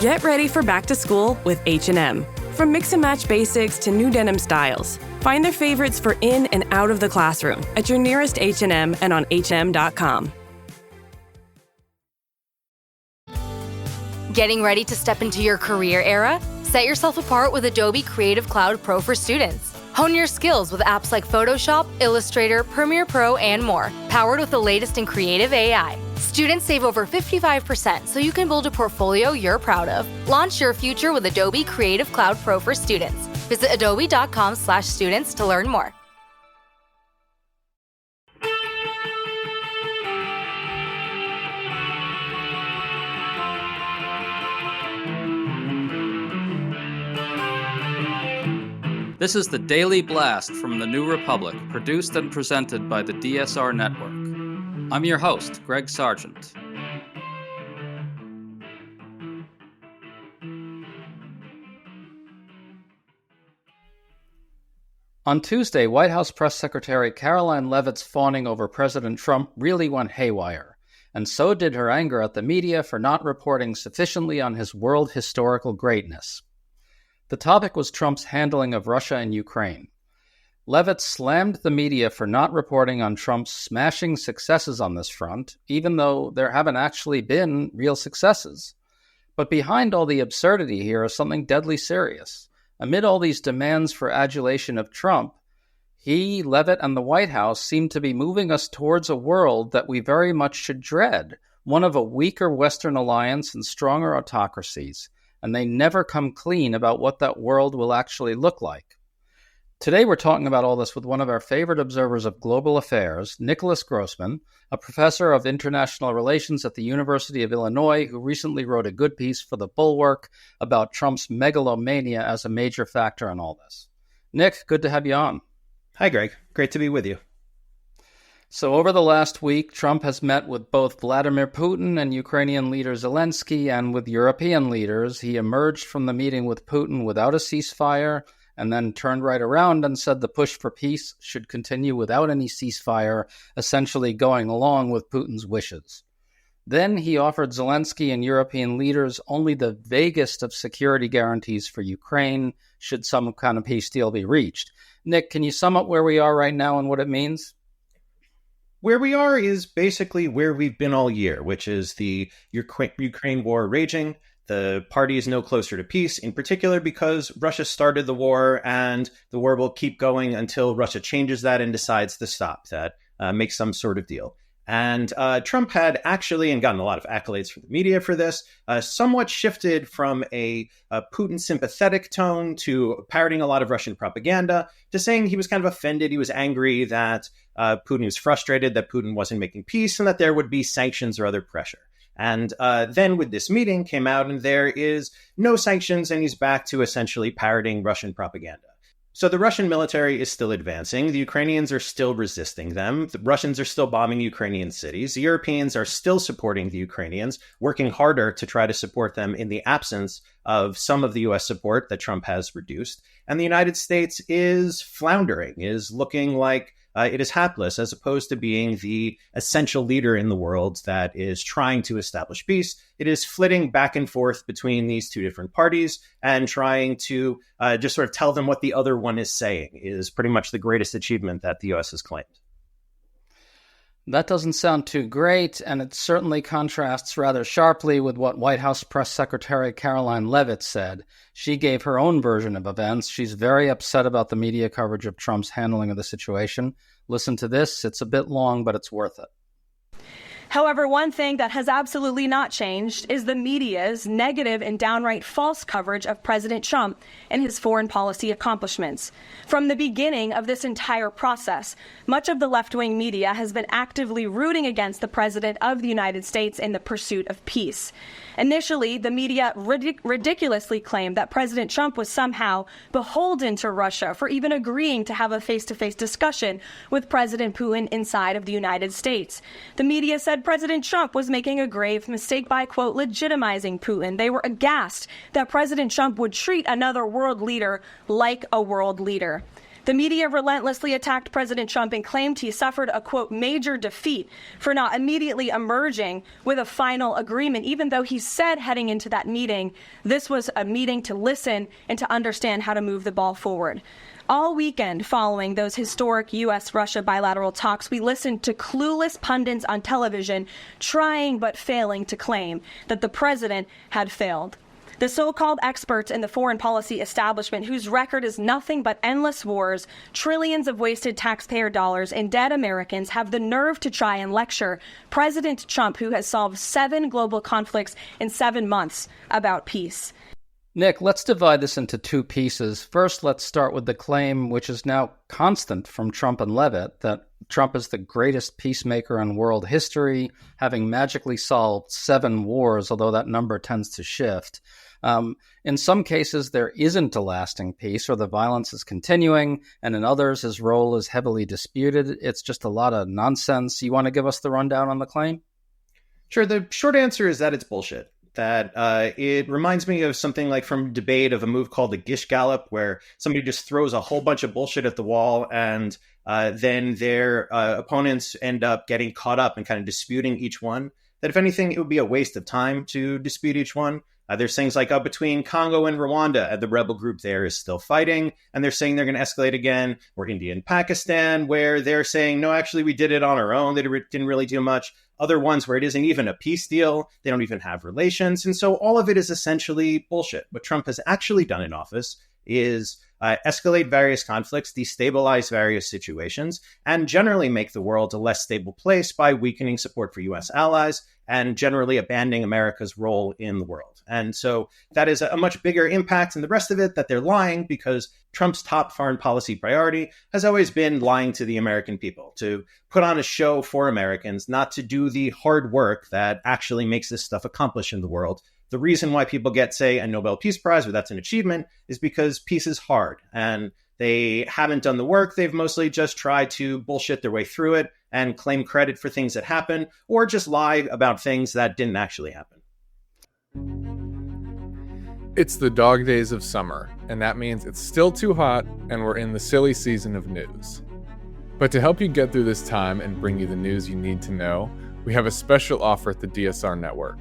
Get ready for back to school with H&M. From mix and match basics to new denim styles, find their favorites for in and out of the classroom at your nearest H&M and on hm.com. Getting ready to step into your career era? Set yourself apart with Adobe Creative Cloud Pro for students. Hone your skills with apps like Photoshop, Illustrator, Premiere Pro, and more, powered with the latest in creative AI. Students save over 55% so you can build a portfolio you're proud of. Launch your future with Adobe Creative Cloud Pro for students. Visit adobe.com/students to learn more. This is the Daily Blast from the New Republic, produced and presented by the DSR Network. I'm your host, Greg Sargent. On Tuesday, White House Press Secretary Karoline Leavitt's fawning over President Trump really went haywire, and so did her anger at the media for not reporting sufficiently on his world historical greatness. The topic was Trump's handling of Russia and Ukraine. Leavitt slammed the media for not reporting on Trump's smashing successes on this front, even though there haven't actually been real successes. But behind all the absurdity here is something deadly serious. Amid all these demands for adulation of Trump, he, Leavitt, and the White House seem to be moving us towards a world that we very much should dread, one of a weaker Western alliance and stronger autocracies. And they never come clean about what that world will actually look like. Today we're talking about all this with one of our favorite observers of global affairs, Nicholas Grossman, a professor of international relations at the University of Illinois who recently wrote a good piece for The Bulwark about Trump's megalomania as a major factor in all this. Nick, good to have you on. Hi, Greg. Great to be with you. So over the last week, Trump has met with both Vladimir Putin and Ukrainian leader Zelensky, and with European leaders. He emerged from the meeting with Putin without a ceasefire, and then turned right around and said the push for peace should continue without any ceasefire, essentially going along with Putin's wishes. Then he offered Zelensky and European leaders only the vaguest of security guarantees for Ukraine should some kind of peace deal be reached. Nick, can you sum up where we are right now and what it means? Where we are is basically where we've been all year, which is the Ukraine war raging. The party is no closer to peace, in particular because Russia started the war, and the war will keep going until Russia changes that and decides to stop that, make some sort of deal. And Trump had actually, and gotten a lot of accolades from the media for this, somewhat shifted from a Putin sympathetic tone to parroting a lot of Russian propaganda to saying he was kind of offended. He was angry that Putin was frustrated that Putin wasn't making peace and that there would be sanctions or other pressure. And then with this meeting came out and there is no sanctions and he's back to essentially parroting Russian propaganda. So the Russian military is still advancing. The Ukrainians are still resisting them. The Russians are still bombing Ukrainian cities. The Europeans are still supporting the Ukrainians, working harder to try to support them in the absence of some of the U.S. support that Trump has reduced. And the United States is floundering, is looking like it is hapless, as opposed to being the essential leader in the world that is trying to establish peace. It is flitting back and forth between these two different parties and trying to just sort of tell them what the other one is saying is pretty much the greatest achievement that the U.S. has claimed. That doesn't sound too great, and it certainly contrasts rather sharply with what White House Press Secretary Karoline Leavitt said. She gave her own version of events. She's very upset about the media coverage of Trump's handling of the situation. Listen to this. It's a bit long, but it's worth it. However, one thing that has absolutely not changed is the media's negative and downright false coverage of President Trump and his foreign policy accomplishments. From the beginning of this entire process, much of the left-wing media has been actively rooting against the President of the United States in the pursuit of peace. Initially, the media ridiculously claimed that President Trump was somehow beholden to Russia for even agreeing to have a face-to-face discussion with President Putin inside of the United States. The media said President Trump was making a grave mistake by, quote, legitimizing Putin. They were aghast that President Trump would treat another world leader like a world leader. The media relentlessly attacked President Trump and claimed he suffered a, quote, major defeat for not immediately emerging with a final agreement, even though he said heading into that meeting, this was a meeting to listen and to understand how to move the ball forward. All weekend following those historic U.S.-Russia bilateral talks, we listened to clueless pundits on television trying but failing to claim that the president had failed. The so-called experts in the foreign policy establishment, whose record is nothing but endless wars, trillions of wasted taxpayer dollars, and dead Americans, have the nerve to try and lecture President Trump, who has solved 7 global conflicts in 7 months, about peace. Nick, let's divide this into 2 pieces. First, let's start with the claim, which is now constant from Trump and Levitt, that Trump is the greatest peacemaker in world history, having magically solved 7 wars, although that number tends to shift. In some cases, there isn't a lasting peace, or the violence is continuing, and in others, his role is heavily disputed. It's just a lot of nonsense. You want to give us the rundown on the claim? Sure. The short answer is that it's bullshit. That it reminds me of something like from debate of a move called the Gish Gallop, where somebody just throws a whole bunch of bullshit at the wall, and then their opponents end up getting caught up and kind of disputing each one. That if anything, it would be a waste of time to dispute each one. There's things like between Congo and Rwanda, the rebel group there is still fighting, and they're saying they're going to escalate again, or India and Pakistan, where they're saying, no, actually, we did it on our own. They didn't really do much. Other ones where it isn't even a peace deal. They don't even have relations. And so all of it is essentially bullshit. What Trump has actually done in office is escalate various conflicts, destabilize various situations, and generally make the world a less stable place by weakening support for U.S. allies and generally abandoning America's role in the world. And so that is a much bigger impact than the rest of it, that they're lying, because Trump's top foreign policy priority has always been lying to the American people, to put on a show for Americans, not to do the hard work that actually makes this stuff accomplish in the world. The reason why people get, say, a Nobel Peace Prize, or that's an achievement, is because peace is hard, and they haven't done the work. They've mostly just tried to bullshit their way through it and claim credit for things that happen, or just lie about things that didn't actually happen. It's the dog days of summer, and that means it's still too hot and we're in the silly season of news. But to help you get through this time and bring you the news you need to know, we have a special offer at the DSR Network.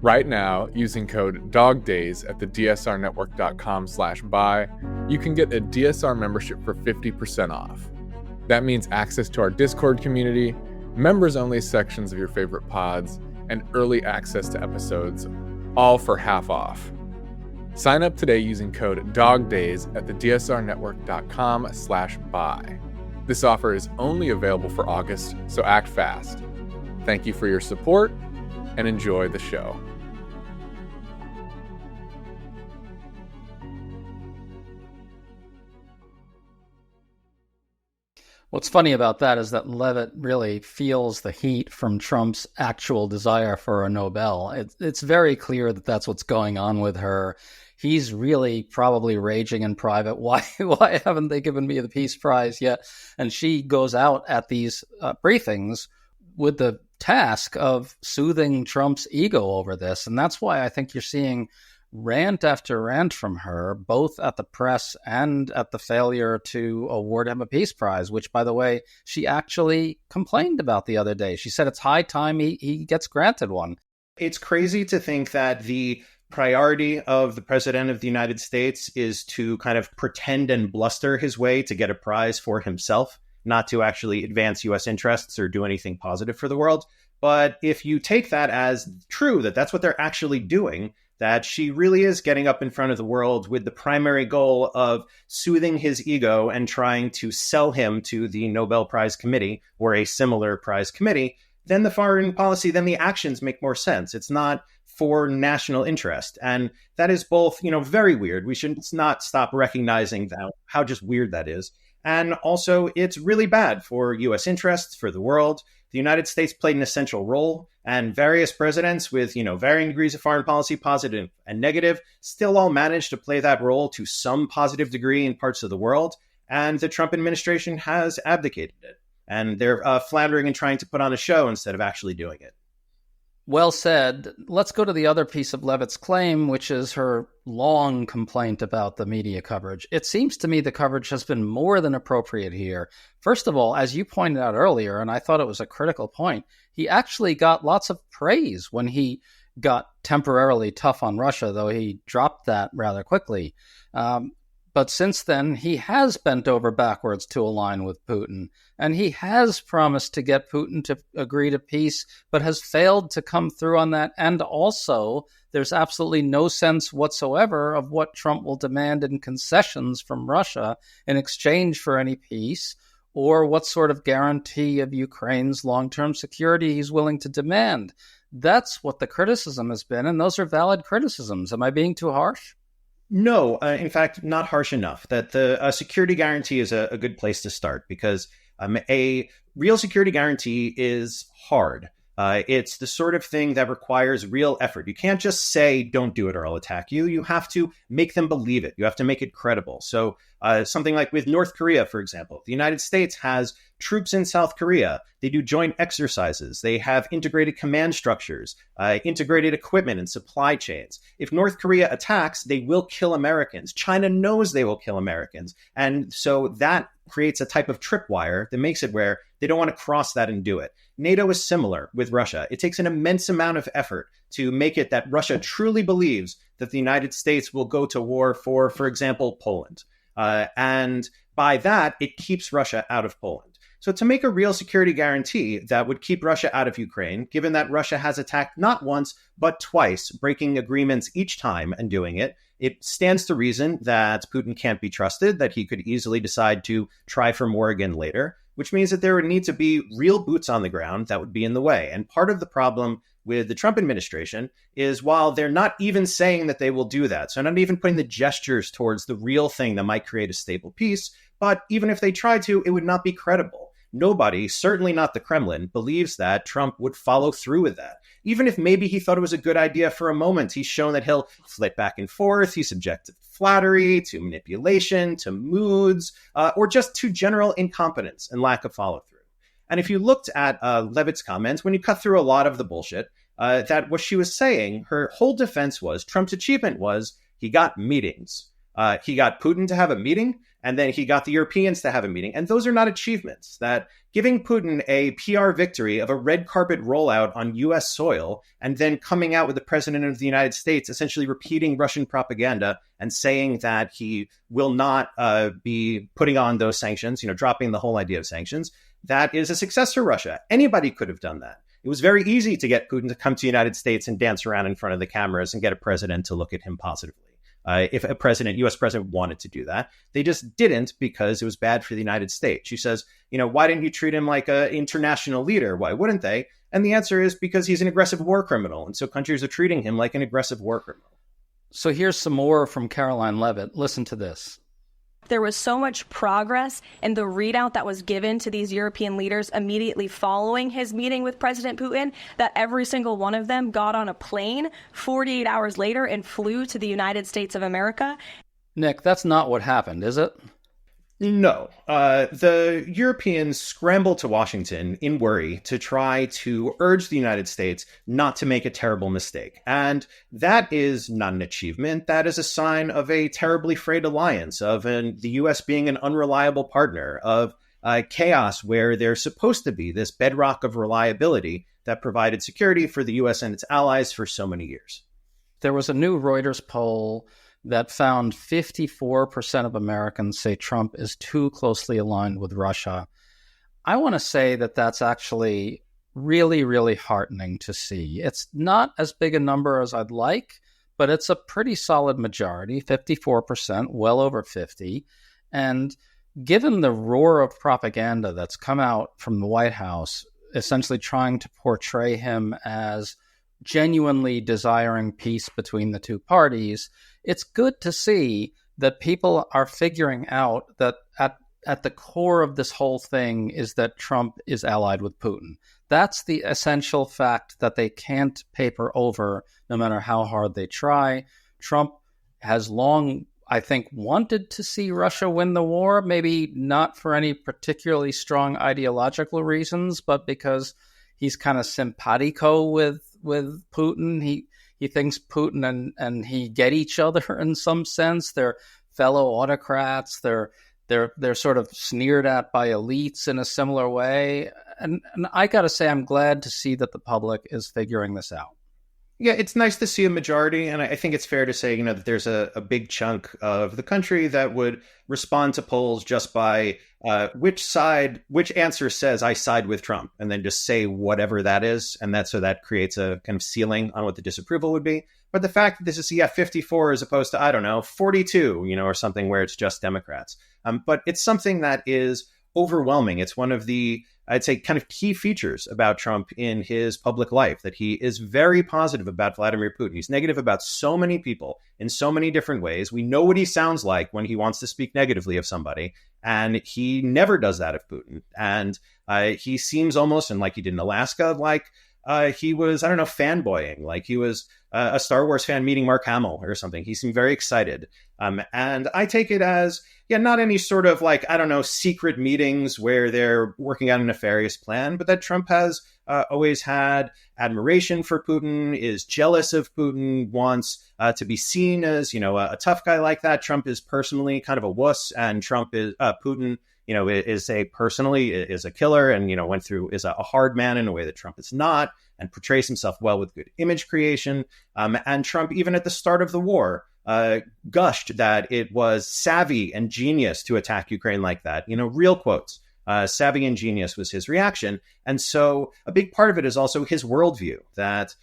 Right now, using code DOGDAYS at the dsrnetwork.com/buy, you can get a DSR membership for 50% off. That means access to our Discord community, members-only sections of your favorite pods, and early access to episodes, all for half off. Sign up today using code DOGDAYS at the dsrnetwork.com/buy. This offer is only available for August, so act fast. Thank you for your support, and enjoy the show. What's funny about that is that Levitt really feels the heat from Trump's actual desire for a Nobel. It's very clear that that's what's going on with her. He's really probably raging in private. Why haven't they given me the Peace Prize yet? And she goes out at these briefings with the task of soothing Trump's ego over this. And that's why I think you're seeing rant after rant from her, both at the press and at the failure to award him a Peace Prize, which, by the way, she actually complained about the other day. She said it's high time he gets granted one. It's crazy to think that the priority of the president of the United States is to kind of pretend and bluster his way to get a prize for himself, not to actually advance U.S. interests or do anything positive for the world. But if you take that as true, that that's what they're actually doing, that she really is getting up in front of the world with the primary goal of soothing his ego and trying to sell him to the Nobel Prize Committee or a similar prize committee, then the foreign policy, then the actions make more sense. It's not for national interest. And that is both, very weird. We should not stop recognizing how just weird that is. And also, it's really bad for U.S. interests, for the world. The United States played an essential role, and various presidents with, varying degrees of foreign policy, positive and negative, still all managed to play that role to some positive degree in parts of the world. And the Trump administration has abdicated it. And they're floundering and trying to put on a show instead of actually doing it. Well said. Let's go to the other piece of Levitt's claim, which is her long complaint about the media coverage. It seems to me the coverage has been more than appropriate here. First of all, as you pointed out earlier, and I thought it was a critical point, he actually got lots of praise when he got temporarily tough on Russia, though he dropped that rather quickly. But since then, he has bent over backwards to align with Putin, and he has promised to get Putin to agree to peace, but has failed to come through on that. And also, there's absolutely no sense whatsoever of what Trump will demand in concessions from Russia in exchange for any peace, or what sort of guarantee of Ukraine's long-term security he's willing to demand. That's what the criticism has been, and those are valid criticisms. Am I being too harsh? No, in fact, not harsh enough. That the security guarantee is a good place to start, because a real security guarantee is hard. It's the sort of thing that requires real effort. You can't just say, don't do it or I'll attack you. You have to make them believe it. You have to make it credible. So something like with North Korea, for example, the United States has troops in South Korea. They do joint exercises. They have integrated command structures, integrated equipment and supply chains. If North Korea attacks, they will kill Americans. China knows they will kill Americans. And so that creates a type of tripwire that makes it where they don't want to cross that and do it. NATO is similar with Russia. It takes an immense amount of effort to make it that Russia truly believes that the United States will go to war for example, Poland. And by that, it keeps Russia out of Poland. So to make a real security guarantee that would keep Russia out of Ukraine, given that Russia has attacked not once, but twice, breaking agreements each time and doing it, it stands to reason that Putin can't be trusted, that he could easily decide to try for more again later, which means that there would need to be real boots on the ground that would be in the way. And part of the problem with the Trump administration is while they're not even saying that they will do that, so not even putting the gestures towards the real thing that might create a stable peace, but even if they tried to, it would not be credible. Nobody, certainly not the Kremlin, believes that Trump would follow through with that. Even if maybe he thought it was a good idea for a moment, he's shown that he'll flit back and forth. He's subjected to flattery, to manipulation, to moods, or just to general incompetence and lack of follow through. And if you looked at Levitt's comments, when you cut through a lot of the bullshit, that what she was saying, her whole defense was Trump's achievement was he got meetings. He got Putin to have a meeting, and then he got the Europeans to have a meeting. And those are not achievements. That giving Putin a PR victory of a red carpet rollout on U.S. soil, and then coming out with the president of the United States essentially repeating Russian propaganda and saying that he will not be putting on those sanctions, dropping the whole idea of sanctions, that is a success for Russia. Anybody could have done that. It was very easy to get Putin to come to the United States and dance around in front of the cameras and get a president to look at him positively. If a U.S. president wanted to do that, they just didn't because it was bad for the United States. She says, why didn't you treat him like an international leader? Why wouldn't they? And the answer is because he's an aggressive war criminal. And so countries are treating him like an aggressive war criminal. So here's some more from Caroline Levitt. Listen to this. There was so much progress in the readout that was given to these European leaders immediately following his meeting with President Putin that every single one of them got on a plane 48 hours later and flew to the United States of America. Nick, that's not what happened, is it? No. The Europeans scrambled to Washington in worry to try to urge the United States not to make a terrible mistake. And that is not an achievement. That is a sign of a terribly frayed alliance, of the U.S. being an unreliable partner, of chaos where there's supposed to be this bedrock of reliability that provided security for the U.S. and its allies for so many years. There was a new Reuters poll that found 54% of Americans say Trump is too closely aligned with Russia. I want to say that that's actually really, really heartening to see. It's not as big a number as I'd like, but it's a pretty solid majority, 54%, well over 50. And given the roar of propaganda that's come out from the White House, essentially trying to portray him as genuinely desiring peace between the two parties, it's good to see that people are figuring out that at the core of this whole thing is that Trump is allied with Putin. That's the essential fact that they can't paper over no matter how hard they try. Trump has long, I think, wanted to see Russia win the war, maybe not for any particularly strong ideological reasons, but because he's kind of simpatico with with Putin. He thinks Putin and he get each other in some sense. They're fellow autocrats. They're sort of sneered at by elites in a similar way. And I got to say, I'm glad to see that the public is figuring this out. Yeah, it's nice to see a majority, and I think it's fair to say, that there's a big chunk of the country that would respond to polls just by which answer says I side with Trump, and then just say whatever that is, and that creates a kind of ceiling on what the disapproval would be. But the fact that this is 54 as opposed to, I don't know, 42, or something where it's just Democrats. But it's something that is overwhelming. It's one of the, I'd say, kind of key features about Trump in his public life, that he is very positive about Vladimir Putin. He's negative about so many people in so many different ways. We know what he sounds like when he wants to speak negatively of somebody, and he never does that of Putin. And he seems almost, and like he did in Alaska, like he was, I don't know, fanboying, like he was a Star Wars fan meeting Mark Hamill or something. He seemed very excited. And I take it as, not any sort of secret meetings where they're working out a nefarious plan, but that Trump has always had admiration for Putin, is jealous of Putin, wants to be seen as, a tough guy like that. Trump is personally kind of a wuss, and Putin, is a killer and, is a hard man in a way that Trump is not, and portrays himself well with good image creation. And Trump, even at the start of the war, gushed that it was savvy and genius to attack Ukraine like that. Real quotes. Savvy and genius was his reaction. And so a big part of it is also his worldview, that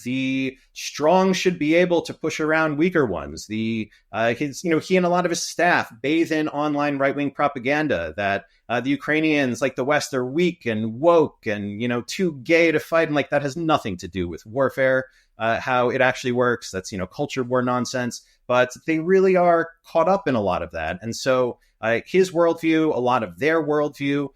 the strong should be able to push around weaker ones. He and a lot of his staff bathe in online right-wing propaganda that the Ukrainians, like the West, are weak and woke and, too gay to fight. And that has nothing to do with warfare, how it actually works. That's, culture war nonsense. But they really are caught up in a lot of that. And so his worldview, a lot of their worldview,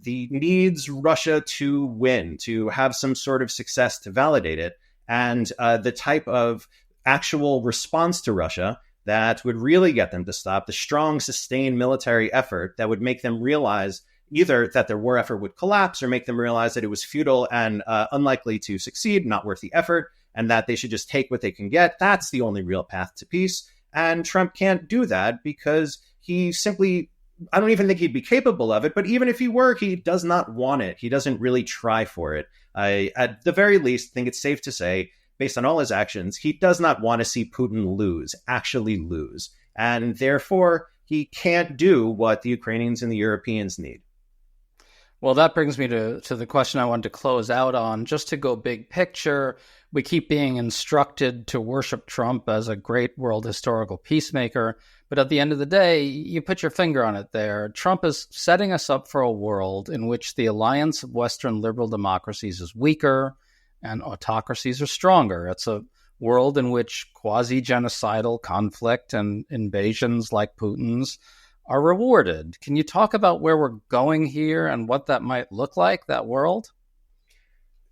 needs Russia to win, to have some sort of success to validate it. And the type of actual response to Russia that would really get them to stop, the strong, sustained military effort that would make them realize either that their war effort would collapse or make them realize that it was futile and unlikely to succeed, not worth the effort, and that they should just take what they can get. That's the only real path to peace. And Trump can't do that because he simply, I don't even think he'd be capable of it, but even if he were, he does not want it. He doesn't really try for it. At the very least, I think it's safe to say, based on all his actions, he does not want to see Putin actually lose. And therefore, he can't do what the Ukrainians and the Europeans need. Well, that brings me to the question I wanted to close out on. Just to go big picture, we keep being instructed to worship Trump as a great world historical peacemaker. But at the end of the day, you put your finger on it there. Trump is setting us up for a world in which the alliance of Western liberal democracies is weaker and autocracies are stronger. It's a world in which quasi-genocidal conflict and invasions like Putin's are rewarded. Can you talk about where we're going here and what that might look like, that world?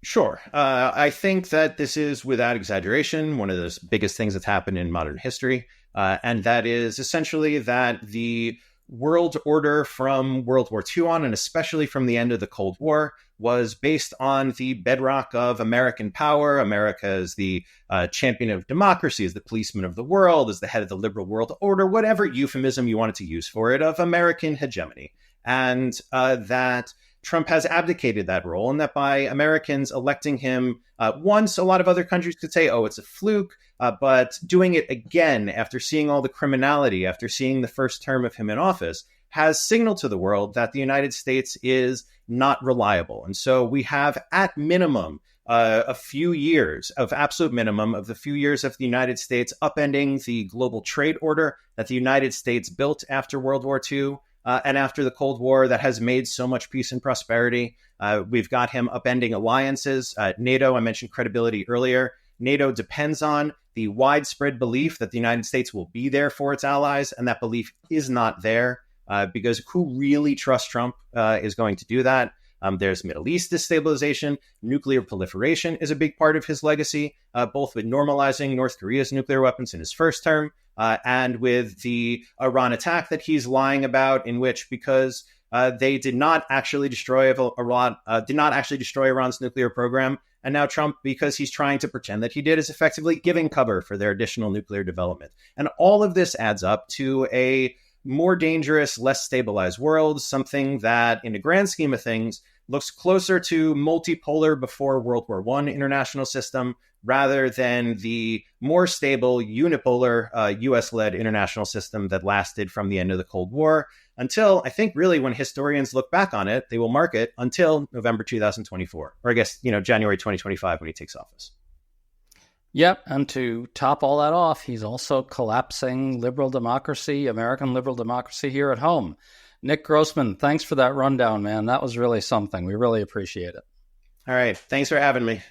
Sure. I think that this is, without exaggeration, one of the biggest things that's happened in modern history. And that is essentially that the world order from World War II on, and especially from the end of the Cold War, was based on the bedrock of American power. America is the champion of democracy, is the policeman of the world, is the head of the liberal world order, whatever euphemism you wanted to use for it, of American hegemony. And that Trump has abdicated that role, and that by Americans electing him once, a lot of other countries could say, oh, it's a fluke. But doing it again after seeing all the criminality, after seeing the first term of him in office, has signaled to the world that the United States is not reliable. And so we have, at minimum, a few years of absolute minimum of the few years of the United States upending the global trade order that the United States built after World War II. And after the Cold War, that has made so much peace and prosperity. We've got him upending alliances. NATO, I mentioned credibility earlier. NATO depends on the widespread belief that the United States will be there for its allies, and that belief is not there because who really trusts Trump is going to do that? There's Middle East destabilization. Nuclear proliferation is a big part of his legacy, both with normalizing North Korea's nuclear weapons in his first term, and with the Iran attack that he's lying about, in which, because they did not actually destroy Iran's nuclear program, And now Trump, because he's trying to pretend that he did, is effectively giving cover for their additional nuclear development. And all of this adds up to a more dangerous, less stabilized world, something that, in the grand scheme of things, looks closer to multipolar before World War I international system rather than the more stable unipolar US-led international system that lasted from the end of the Cold War until, I think, really when historians look back on it, they will mark it until November 2024, or I guess, January 2025 when he takes office. Yep, and to top all that off, he's also collapsing liberal democracy, American liberal democracy here at home. Nick Grossman, thanks for that rundown, man. That was really something. We really appreciate it. All right. Thanks for having me.